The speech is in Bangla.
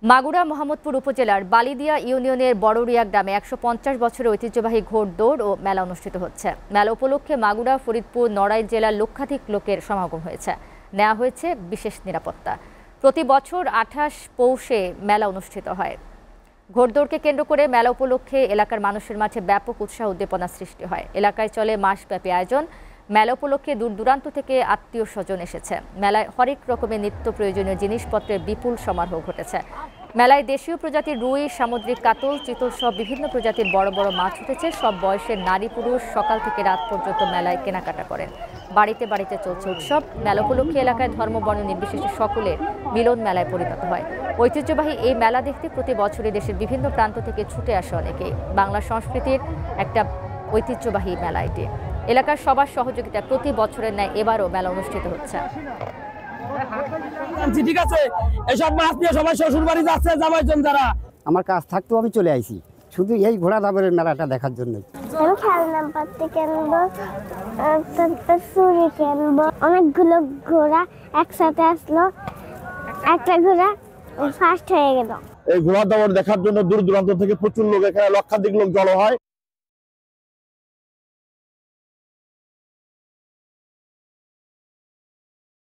মাগুরা মোহাম্মদপুর উপজেলার বালিদিয়া ইউনিয়নের বড়রিয়া গ্রামে ১৫০ বছরের ঐতিহ্যবাহী ঘোড়দৌড় ও মেলা অনুষ্ঠিত হচ্ছে। মেলা উপলক্ষে মাগুরা, ফরিদপুর, নড়াইল জেলার লক্ষাধিক লোকের সমাগম হয়েছে। নেওয়া হয়েছে বিশেষ নিরাপত্তা। প্রতি বছর ২৮ পৌষে মেলা অনুষ্ঠিত হয়। ঘোড়দৌড়কে কেন্দ্র করে মেলা উপলক্ষে এলাকার মানুষের মাঝে ব্যাপক উৎসাহ উদ্দীপনা সৃষ্টি হয়। এলাকায় চলে মাসব্যাপী আয়োজন। মেলা উপলক্ষে দূর দূরান্ত থেকে আত্মীয় স্বজন এসেছে। মেলায় হরেক রকমের নিত্য প্রয়োজনীয় জিনিসপত্রের বিপুল সমারোহ ঘটেছে। মেলায় দেশীয় প্রজাতির রুই, সামুদ্রিক কাতল, চিতল সহ বিভিন্ন প্রজাতির বড় বড় মাছ উঠেছে। সব বয়সের নারী পুরুষ সকাল থেকে রাত পর্যন্ত মেলায় কেনাকাটা করেন। বাড়িতে বাড়িতে চলছে উৎসব। মেলা উপলক্ষে এলাকায় ধর্ম বর্ণ নির্বিশেষে সকলের মিলন মেলায় পরিণত হয়। ঐতিহ্যবাহী এই মেলা দেখতে প্রতি বছরই দেশের বিভিন্ন প্রান্ত থেকে ছুটে আসে অনেকেই। বাংলা সংস্কৃতির একটা ঐতিহ্যবাহী মেলা এটি। এলাকার সবার সহযোগিতায় প্রতি বছরের ন্যায় এবারও মেলা অনুষ্ঠিত হচ্ছে। ঠিক আছে, এসব মাছ নিয়ে সবাই শ্বশুর বাড়ি যাচ্ছে, জামাইজন যারা। আমার কাজ থাকতেও আমি চলে আইছি শুধু এই ঘোড়া দাবরের মেলাটা দেখার জন্যই। আমি খেলনাপাতি কিনবো, চুড়ি কিনবো। অনেকগুলো ঘোড়া একসাথে আসলো, একটা ঘোড়া ফার্স্ট হয়ে গেল। এই ঘোড়া দাবর দেখার জন্য দূর দূরান্ত থেকে প্রচুর লোক, এখানে লক্ষাধিক লোক জড়ো হয়।